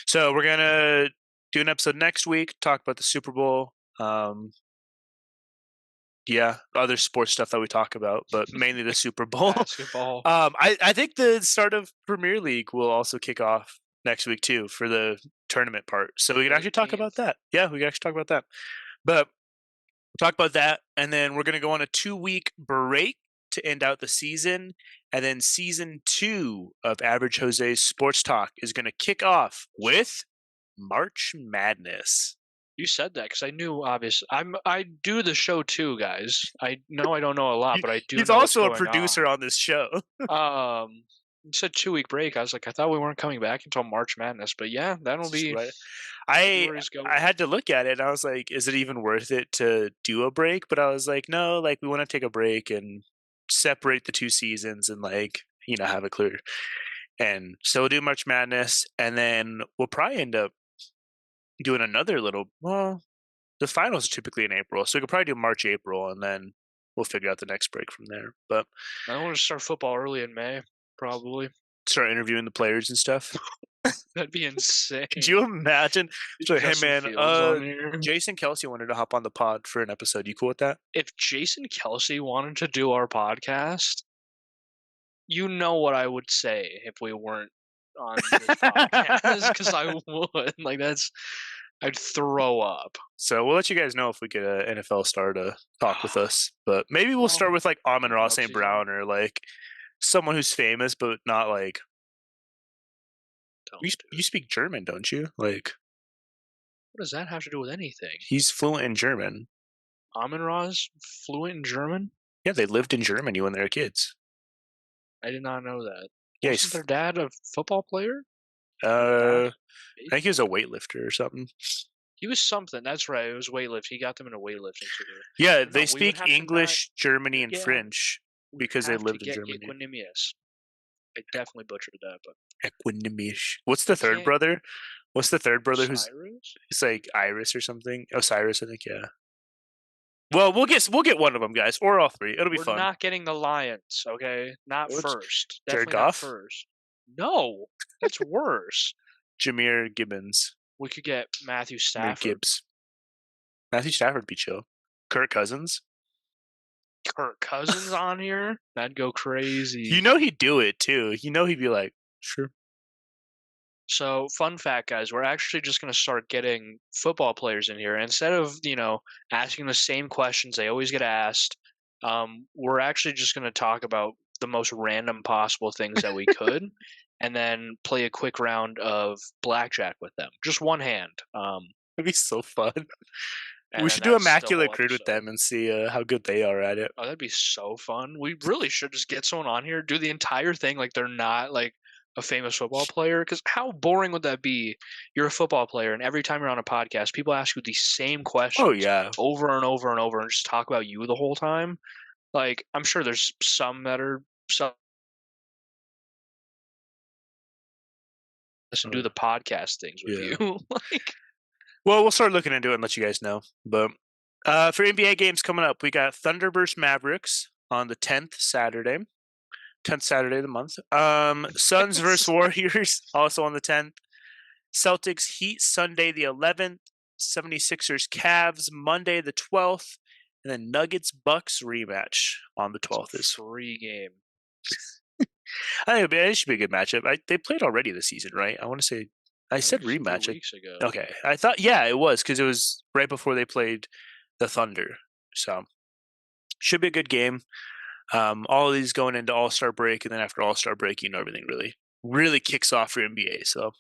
So we're gonna do an episode next week, talk about the Super Bowl. Yeah, other sports stuff that we talk about, but mainly the Super Bowl. Basketball. I think the start of Premier League will also kick off next week too for the tournament part. So we can actually talk 13th. about that. Yeah, we can actually talk about that. But talk about that, and then we're gonna go on a 2-week break to end out the season, and then season 2 of Average Jose's Sports Talk is gonna kick off with March Madness. You said that because I knew. Obviously, I do the show too, guys. I know I don't know a lot, but I do He's know what's also a going producer on this show. You said 2-week break. I was like, I thought we weren't coming back until March Madness, but yeah, that'll Just be right. where he's going. I had to look at it, and I was like, is it even worth it to do a break? But I was like, no, like we want to take a break and separate the 2 seasons and like, have it clear. And so we'll do March Madness, and then we'll probably end up doing another little, well, the finals are typically in April, so we could probably do March, April, and then we'll figure out the next break from there. But I want to start football early in May, probably. start interviewing the players and stuff. That'd be insane. Could you imagine? It's like, hey Justin man, Fields on here. Jason Kelsey wanted to hop on the pod for an episode. You cool with that? If Jason Kelsey wanted to do our podcast, you know what I would say if we weren't on this podcast, because I would. Like I'd throw up. So we'll let you guys know if we get an NFL star to talk with us. But maybe we'll start with like Amon-Ra St. Brown or like someone who's famous but not like. You speak German, don't you? Like, what does that have to do with anything? He's fluent in German. Amon-Ra's fluent in German? Yeah, they lived in Germany when they were kids. I did not know that. Yeah, Wasn't their dad a football player? I think he was a weightlifter or something. He was something. That's right. It was weightlifting. He got them into weightlifting too. Yeah, they speak English, Germany, and French because they lived in Germany. Equanimous. I definitely butchered that, but Equanimous. What's the third brother? What's the third brother? Cyrus? It's like Iris or something. Osiris, I think. Yeah. Well, we'll get one of them, guys, or all 3. It'll be fun. We're not getting the Lions, okay? Not first. Jared Definitely Goff? not first. No, that's worse. Jameer Gibbons. We could get Matthew Stafford. Gibbs. Matthew Stafford would be chill. Kirk Cousins. Kirk Cousins on here? That'd go crazy. You know he'd do it too. You know he'd be like, sure. So, fun fact, guys, we're actually just going to start getting football players in here. Instead of, asking the same questions they always get asked, we're actually just going to talk about the most random possible things that we could, and then play a quick round of blackjack with them. Just one hand. It'd be so fun. We should do Immaculate Crude with them and see how good they are at it. Oh, that'd be so fun. We really should just get someone on here, do the entire thing like they're not like a famous football player, because how boring would that be? You're a football player, and every time you're on a podcast, people ask you the same questions over and over and over and just talk about you the whole time. Like, I'm sure there's some that are and do the podcast things with you. Well, we'll start looking into it and let you guys know. But for NBA games coming up, we got Thunder versus Mavericks on the 10th Saturday. 10th Saturday of the month. Suns versus Warriors, also on the 10th. Celtics Heat, Sunday the 11th. 76ers Cavs, Monday the 12th. And then Nuggets Bucks rematch on the It's a 12th. free game. I think it should be a good matchup. They played already this season, right? I want to say I said It was rematch. 2 weeks ago. Okay, I thought it was because it was right before they played the Thunder. So should be a good game. All of these going into All-Star break, and then after All-Star break, everything really kicks off for NBA. So,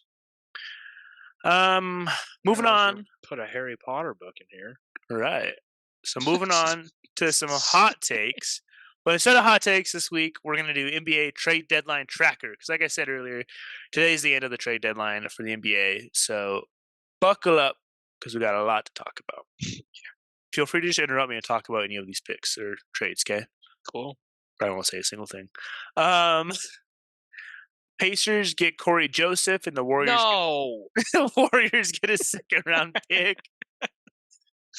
moving on. Put a Harry Potter book in here. Right. So moving on to some hot takes. But instead of hot takes this week, we're going to do NBA trade deadline tracker. Because like I said earlier, today's the end of the trade deadline for the NBA. So buckle up because we got a lot to talk about. Feel free to just interrupt me and talk about any of these picks or trades, okay? Cool. I don't want to say a single thing. Pacers get Corey Joseph and the Warriors. No! The Warriors get a second round pick.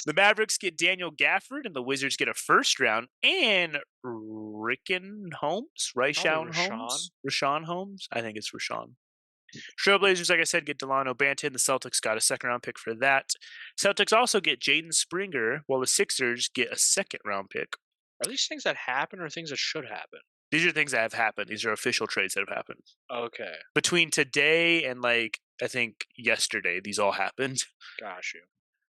The Mavericks get Daniel Gafford, and the Wizards get a first round, and Rickon Holmes? Ryshawn Holmes? Rashawn Holmes? I think it's Rashawn. Trailblazers, like I said, get Delano Banton. The Celtics got a second round pick for that. Celtics also get Jaden Springer, while the Sixers get a second round pick. Are these things that happen or things that should happen? These are things that have happened. These are official trades that have happened. Okay. Between today and I think yesterday, these all happened. Got you.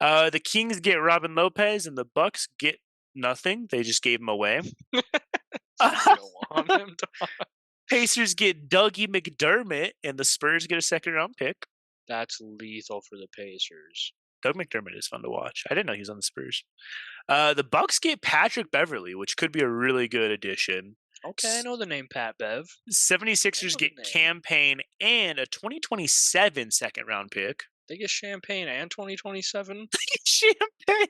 The Kings get Robin Lopez, and the Bucks get nothing. They just gave him away. You don't want him to... Pacers get Dougie McDermott, and the Spurs get a second round pick. That's lethal for the Pacers. Doug McDermott is fun to watch. I didn't know he was on the Spurs. The Bucks get Patrick Beverly, which could be a really good addition. Okay, I know the name Pat Bev. 76ers get Campaign and a 2027 second round pick. They get Champagne and 2027? Champagne?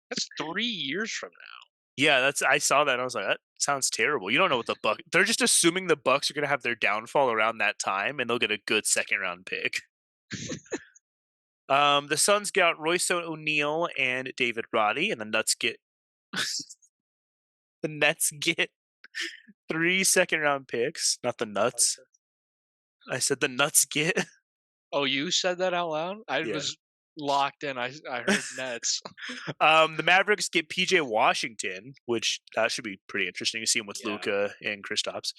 That's 3 years from now. Yeah, I saw that and I was like, that sounds terrible. You don't know what the Bucks... They're just assuming the Bucks are going to have their downfall around that time and they'll get a good second round pick. The Suns got Royce O'Neal and David Roddy, and the Nets get the Nets get 3 second round picks. Not the Nuts. I said the Nuts get... Oh, you said that out loud? I was locked in. I heard Nets. The Mavericks get PJ Washington, which that should be pretty interesting to see him with Luka and Kristaps.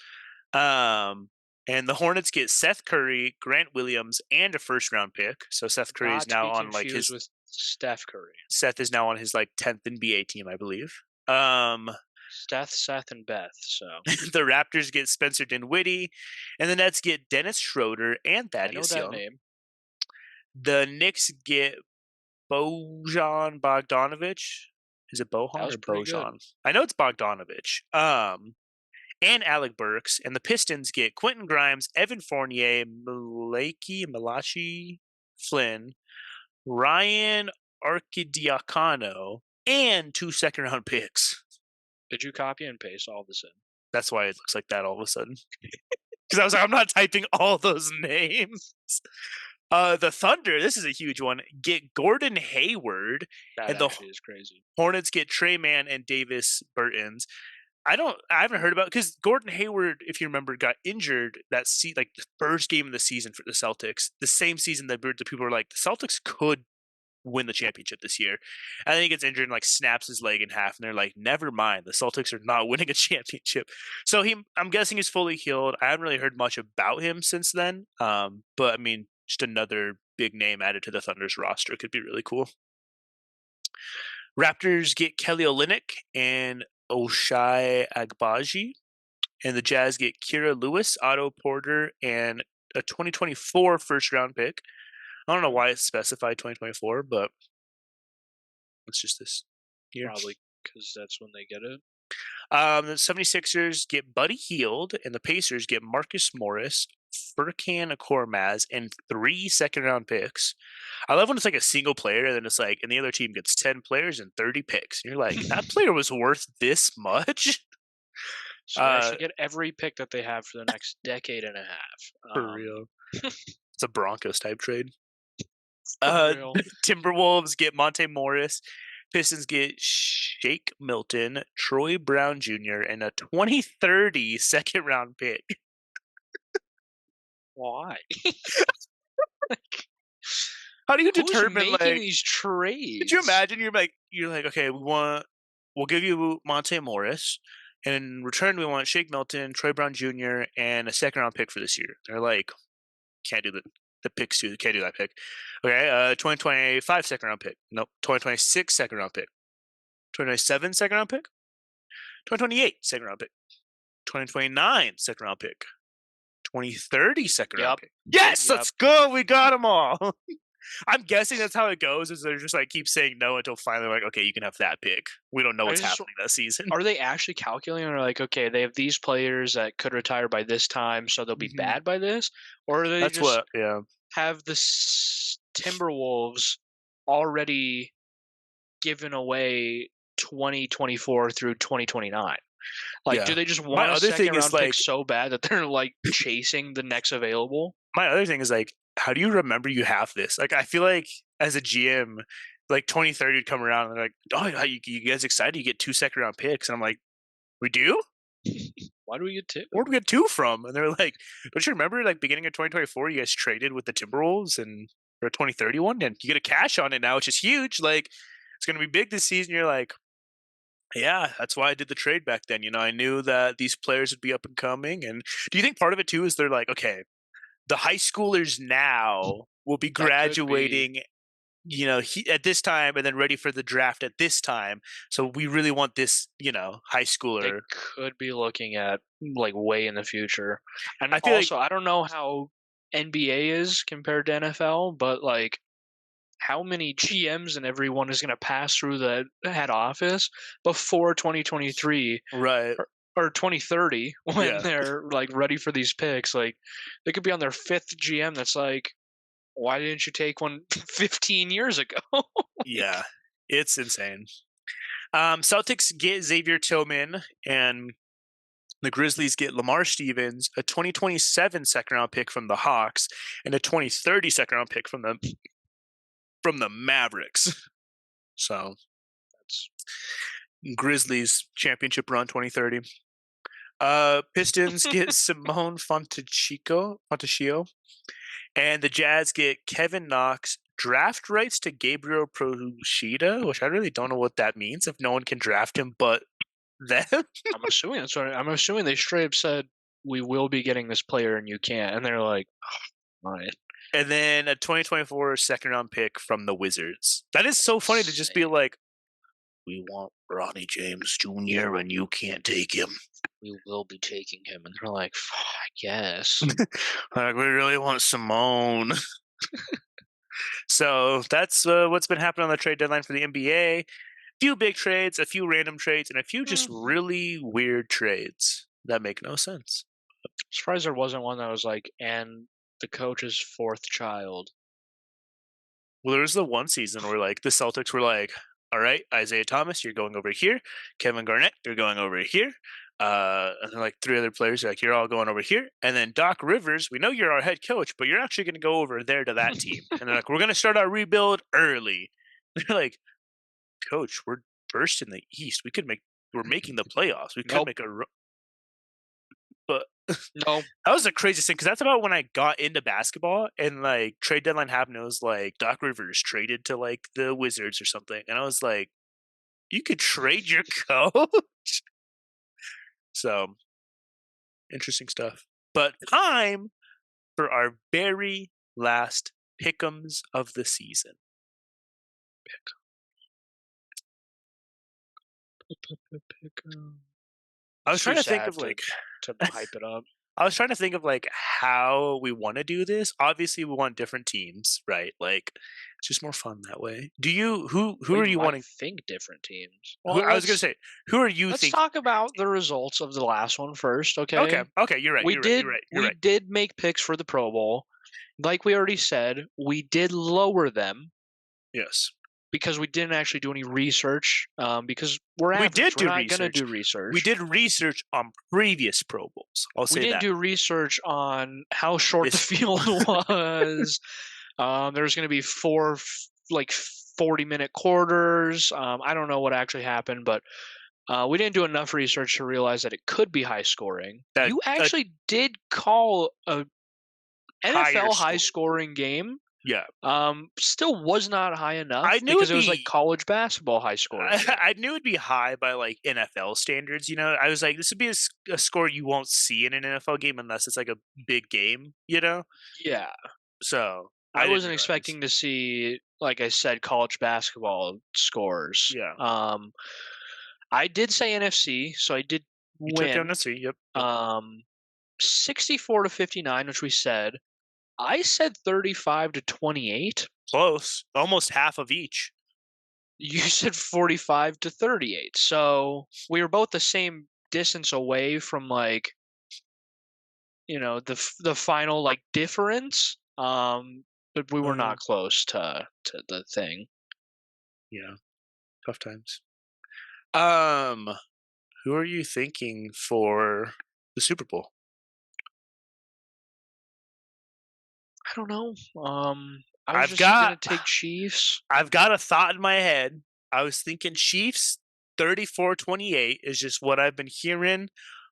And the Hornets get Seth Curry, Grant Williams, and a first round pick. So Seth Curry is now on his with Steph Curry. Seth is now on his 10th NBA team, I believe. Seth, and Beth. So the Raptors get Spencer Dinwiddie, and the Nets get Dennis Schroeder and Thaddeus Young. I know that name. The Knicks get Bojan Bogdanovic. Is it Bojan or Bojan? I know it's Bogdanovic. And Alec Burks. And the Pistons get Quentin Grimes, Evan Fournier, Malachi Flynn, Ryan Arcidiacono, and 2 second round picks. Did you copy and paste all this in? That's why it looks like that all of a sudden. Because I was like, I'm not typing all those names. The Thunder, this is a huge one, get Gordon Hayward. That actually is crazy. Hornets get Trey Mann and Davis Bertans. I haven't heard about, because Gordon Hayward, if you remember, got injured that the first game of the season for the Celtics. The same season that the people were like, the Celtics could win the championship this year. And then he gets injured and snaps his leg in half, and they're like, never mind, the Celtics are not winning a championship. So I'm guessing he's fully healed. I haven't really heard much about him since then. But I mean, just another big name added to the Thunder's roster could be really cool. Raptors get Kelly Olynyk and Ochai Agbaji, and the Jazz get Kira Lewis, Otto Porter, and a 2024 first round pick. I don't know why it's specified 2024, but it's just this year. Probably because that's when they get it. The 76ers get Buddy Hield, and the Pacers get Marcus Morris, Furkan Kormaz, and 3 second round picks. I love when it's a single player, and then it's and the other team gets 10 players and 30 picks. And you're like, that player was worth this much? So they should get every pick that they have for the next decade and a half. For real. It's a Broncos type trade. Timberwolves get Monte Morris, Pistons get Shake Milton, Troy Brown Jr., and a 2030 second round pick. Why? Like, How do you who's determine, making like, these could you trades? imagine you're like, okay, we'll give you Monte Morris, and in return we want Shake Milton, Troy Brown Jr., and a second round pick for this year. They're like, can't do the picks too. Can't do that pick. Okay, 2025 second round pick. Nope. 2026 second round pick. 2027 second round pick. 2028 second round pick. 2029 second round pick. 2030 second round Yep. pick. Yes, Yep. let's go. We got them all. I'm guessing that's how it goes. Is they're just like keep saying no until finally like, okay, you can have that pick. We don't know what's happening that season. Are they actually calculating? Or like, okay, they have these players that could retire by this time, so they'll be bad by this, or are they That's just what. Yeah. have the Timberwolves already given away 2024 through 2029? Like, Yeah. do they just My want a other thing second is round pick like so bad that they're like chasing the next available? my other thing is like, how do you remember you have this? Like, I feel like as a GM, like 2030 would come around and they're like, oh, you guys excited? You get 2 second round picks, and I'm like, we do? Why do we get two? Where'd we get 2 from? And they're like, don't you remember like beginning of 2024, you guys traded with the Timberwolves and for a 2031, and you get a cash on it now, which is huge. Like, it's gonna be big this season. You're like, yeah, that's why I did the trade back then. I knew that these players would be up and coming. And do you think part of it too is they're like, okay, the high schoolers now will be That could be. graduating, at this time and then ready for the draft at this time. So we really want this, high They schooler. could be looking at like way in the future. And I feel like also, I don't know how NBA is compared to NFL, but like how many GMs and everyone is going to pass through the head office before 2023 right, or 2030 when yeah, they're like ready for these picks? Like they could be on their fifth GM that's like, why didn't you take one 15 years ago? yeah, it's insane. Celtics get Xavier Tillman, and the Grizzlies get Lamar Stevens, a 2027 second round pick from the Hawks, and a 2030 second round pick from the Mavericks. So That's Grizzlies championship run 2030. Pistons get Simone Fontecchio, and the Jazz get Kevin Knox, draft rights to Gabriel Procida, which I really don't know what that means if no one can draft him but them. I'm assuming that's what I'm assuming they straight up said we will be getting this player and you can't, and they're like, all right. And then a 2024 second round pick from the Wizards. That is so funny to just be like, we want Ronnie James Jr. and you can't take him. We will be taking him, and they're like, I guess. Like, we really want Simone. So that's what's been happening on the trade deadline for the NBA. Few big trades, a few random trades, and a few just really weird trades that make no sense. Surprised there wasn't one that was like, and the coach's fourth child. Well, there was the one season where like the Celtics were like, all right, Isaiah Thomas, you're going over here. Kevin Garnett, you're going over here. And then like 3 other players, like, you're all going over here. And then Doc Rivers, we know you're our head coach, but you're actually going to go over there to that team. And they're like, we're going to start our rebuild early. They're like, coach, we're first in the East. We're making the playoffs. We could make a but No. that was the craziest thing, because that's about when I got into basketball, and like trade deadline happened. It was like Doc Rivers traded to like the Wizards or something, and I was like, you could trade your coach. So interesting stuff. But time for our very last pick'ems of the season. I was trying to think of like to hype it up. I was trying to think of like how we want to do this. Obviously, we want different teams, right? Like, it's just more fun that way. Do you who are you wanting? Think different teams. Well, I was gonna say, who are you let's thinking? talk about the results of the last one first, okay? Okay, you're right. We You're right. did make picks for the Pro Bowl. Like we already said, we did lower them. Yes. Because we didn't actually do any research. Because we're not going to do research. We did research on previous Pro Bowls. I'll say that. We didn't do research on how short the field was. There's going to be four 40-minute quarters. I don't know what actually happened, but we didn't do enough research to realize that it could be high scoring. That You a actually did call a higher NFL high score. scoring game. Yeah. Still was not high I enough knew because it'd it was like be college basketball high scoring game. I knew it'd be high by, like, NFL standards, you know? I was like, "This would be a score you won't see in an NFL game unless it's, like, a big game," you know? Yeah, So, I I didn't wasn't realize. expecting to see, like I said, college basketball scores. Yeah. I did say NFC, so I did You took win. NFC, yep, yep. Um, 64 to 59, which we said. I said 35 to 28. Close. Almost half of each. You said 45 to 38. So we were both the same distance away from like, the final like difference. But we were Uh, not close to the thing. yeah, tough times. Um, who are you thinking for the Super Bowl? I don't know. I was I've just gonna got take Chiefs. I've got a thought in my head. I was thinking Chiefs 34-28 is just what I've been hearing,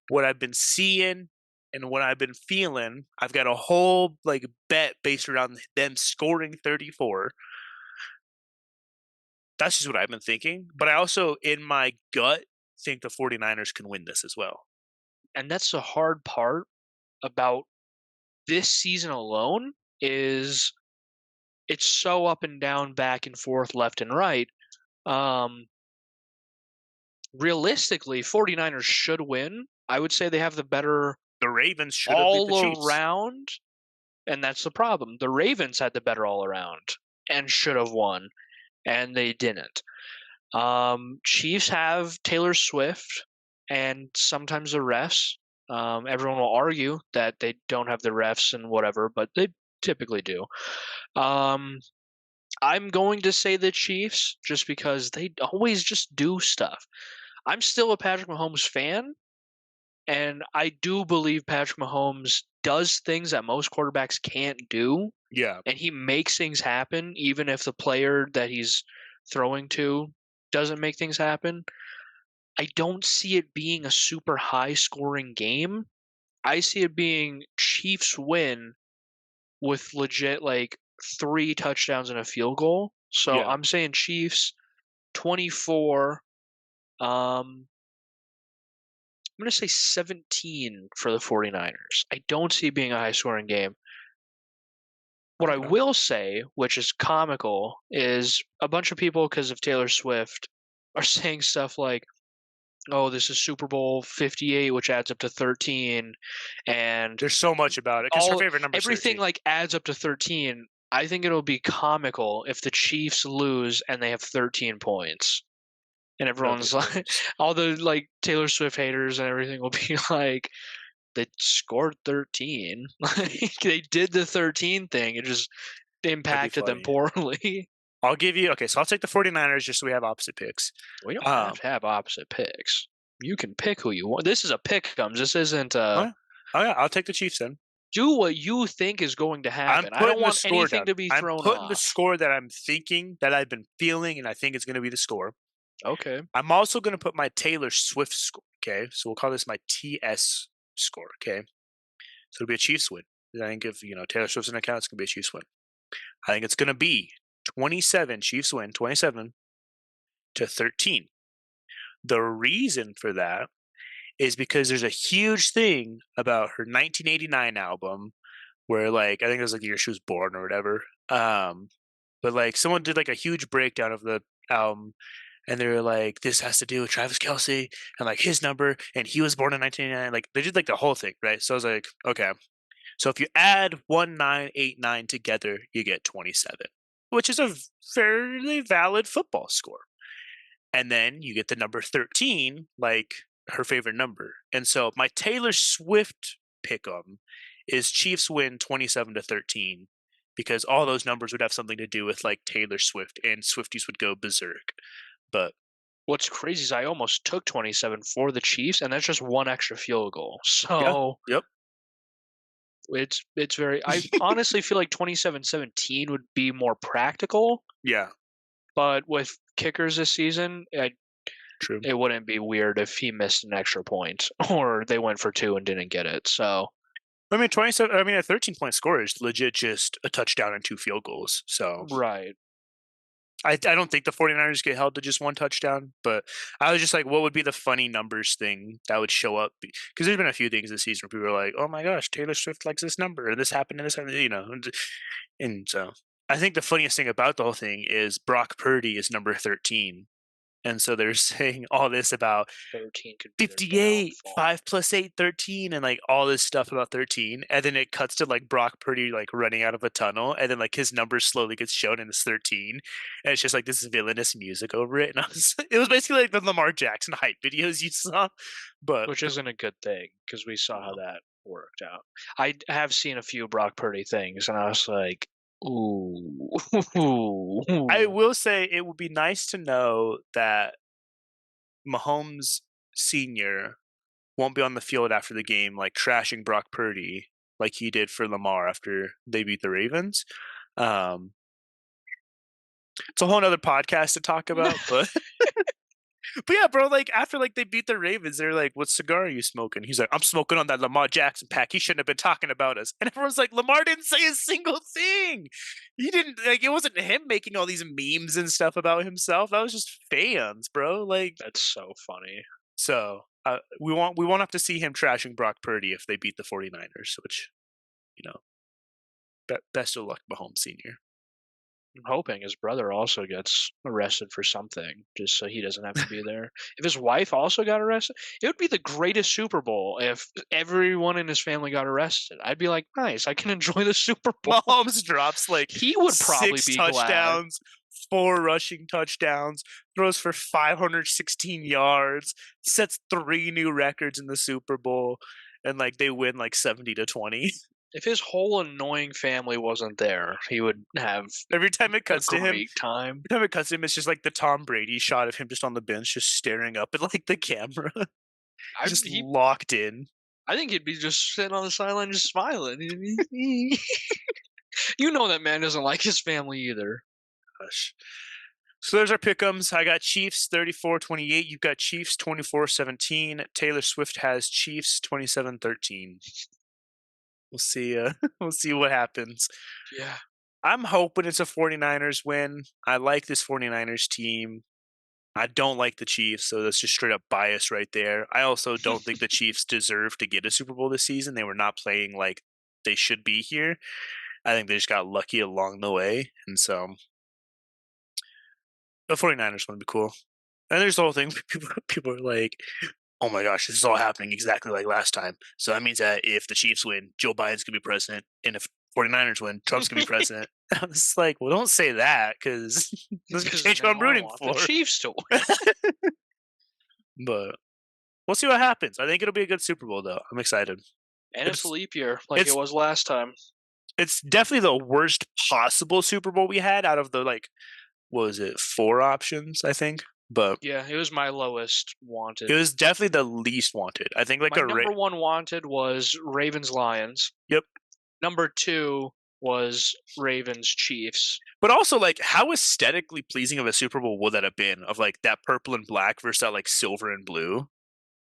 what I've been seeing, and what I've been feeling. I've got a whole like bet based around them scoring 34. That's just what I've been thinking. But I also in my gut think the 49ers can win this as well. And that's the hard part about this season alone is it's so up and down, back and forth, left and right. Um, Realistically, 49ers should win. I would say they have the better The Ravens should have beat the all Chiefs. around, and that's the problem. The Ravens had the better all around and should have won, and they didn't. Chiefs have Taylor Swift and sometimes the refs. Everyone will argue that they don't have the refs and whatever, but they typically do. Um, I'm going to say the Chiefs just because they always just do stuff. I'm still a Patrick Mahomes fan, and I do believe Patrick Mahomes does things that most quarterbacks can't do, Yeah, and he makes things happen even if the player that he's throwing to doesn't make things happen. I don't see it being a super high scoring game. I see it being Chiefs win with legit like 3 touchdowns and a field goal. So yeah. I'm saying Chiefs 24. I'm going to say 17 for the 49ers. I don't see it being a high scoring game. What I Okay. will say, which is comical, is a bunch of people, because of Taylor Swift, are saying stuff like, oh, this is Super Bowl 58, which adds up to 13, and There's so much about it because her all favorite number is everything 13. like adds up to 13. I think it'll be comical if the Chiefs lose and they have 13 points. And That'll be everyone's like, hilarious. all the like Taylor Swift haters and everything will be like, they scored 13. Like they did the 13 thing. It just That'd be impacted them funny. poorly. I'll give you okay, so I'll take the 49ers just so we have opposite picks. We don't have Um, to have opposite picks. You can pick who you want. This is a pick'ems. This isn't okay. Oh, yeah, I'll take the Chiefs then. do what you think is going to I'm happen. I don't putting the want score anything down. to be I'm thrown putting the off. score that I'm thinking, that I've been feeling, and I think it's gonna be the score. Okay. I'm also gonna put my Taylor Swift score, okay? So we'll call this my TS score, okay? So it'll be a Chiefs win. I think if, Taylor Swift's an account, it's gonna be a Chiefs win. I think it's gonna be 27, Chiefs win, 27-13. The reason for that is because there's a huge thing about her 1989 album where, like, I think it was like the year she was born or whatever. But like someone did like a huge breakdown of the album, and they were like, "This has to do with Travis Kelce and like his number, and he was born in 1989." Like they did like the whole thing, right? So I was like, okay. So if you add 1989 together, you get 27, which is a fairly valid football score. And then you get the number 13, like her favorite number. And so my Taylor Swift pick'em is Chiefs win 27-13 because all those numbers would have something to do with like Taylor Swift and Swifties would go berserk. But What's crazy is I almost took 27 for the Chiefs, and that's just one extra field goal. yeah, So yep. it's very. I honestly feel like 27-17 would be more practical, Yeah. But with kickers this season, True. it wouldn't be weird if he missed an extra point or they went for 2 and didn't get it. So, I mean, 27. I mean, a 13-point score is legit just a touchdown and 2 field goals. So right. I don't think the 49ers get held to just 1 touchdown, but I was just like, what would be the funny numbers thing that would show up? Because there's been a few things this season where people are like, oh my gosh, Taylor Swift likes this number, and this happened, and this happened, and so I think the funniest thing about the whole thing is Brock Purdy is number 13. And so they're saying all this about 13 could be their 58, downfall. 5 plus 8, 13, and like all this stuff about 13. And then it cuts to like Brock Purdy like running out of a tunnel, and then like his number slowly gets shown and it's 13. And it's just like this villainous music over it. And it was basically like the Lamar Jackson hype videos you saw. But Which isn't a good thing because we saw how that worked out. I have seen a few Brock Purdy things, and I was like, ooh. I will say it would be nice to know that Mahomes Sr. won't be on the field after the game, like trashing Brock Purdy like he did for Lamar after they beat the Ravens. It's a whole other podcast to talk about, but but yeah, bro, like after like they beat the Ravens, they're like, "What cigar are you smoking?" He's like, "I'm smoking on that Lamar Jackson pack. He shouldn't have been talking about us." And everyone's like, "Lamar didn't say a single thing. He didn't like. It wasn't him making all these memes and stuff about himself. That was just fans, bro. Like That's so funny. so." We won't have to see him trashing Brock Purdy if they beat the 49ers, which, you know, best of luck, Mahomes Sr. I'm hoping his brother also gets arrested for something, just so he doesn't have to be there. If his wife also got arrested, it would be the greatest Super Bowl if everyone in his family got arrested. I'd be like, nice, I can enjoy the Super Bowl. Mahomes drops like He would probably 6 be glad. touchdowns, 4 rushing touchdowns, throws for 516 yards, sets 3 new records in the Super Bowl, and like they win like 70-20. If his whole annoying family wasn't there, he would have Every time it a cuts to him, great time. every time it cuts to him, it's just like the Tom Brady shot of him just on the bench, just staring up at like the camera, just locked in. I think he'd be just sitting on the sideline, just smiling. You know that man doesn't like his family either. Gosh. So there's our pick'ems. I got Chiefs 34-28. You've got Chiefs 24-17. Taylor Swift has Chiefs 27-13. We'll see. We'll see what happens. Yeah. I'm hoping it's a 49ers win. I like this 49ers team. I don't like the Chiefs, so that's just straight up bias right there. I also don't think the Chiefs deserve to get a Super Bowl this season. They were not playing like they should be here. I think they just got lucky along the way. And so the 49ers want to be cool. And there's the whole thing. People are like, oh my gosh, this is all happening exactly like last time. So that means that if the Chiefs win, Joe Biden's going to be president. And if 49ers win, Trump's going to be president. I was like, well, don't say that because this is change what I'm rooting for. The Chiefs to win. But we'll see what happens. I think it'll be a good Super Bowl, though. I'm excited. And it's a leap year like it was last time. It's definitely the worst possible Super Bowl we had out of the, like, what was it, 4 options, I think? But yeah, it was my lowest wanted. It was definitely the least wanted. I think like my number one wanted was Ravens Lions. Yep. Number 2 was Ravens Chiefs. But also, like, how aesthetically pleasing of a Super Bowl would that have been? Of like that purple and black versus that like silver and blue,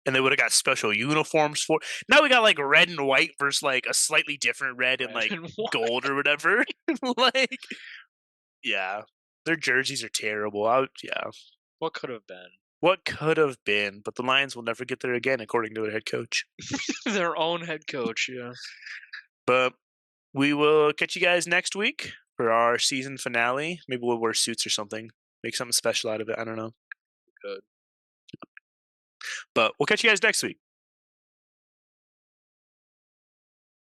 and they would have got special uniforms for. Now we got like red and white versus like a slightly different red and like gold or whatever. Like, yeah, their jerseys are terrible. Yeah. What could have been? What could have been? But the Lions will never get there again, according to their head coach. Their own head coach, yeah. But we will catch you guys next week for our season finale. Maybe we'll wear suits or something. Make something special out of it. I don't know. Good. But we'll catch you guys next week.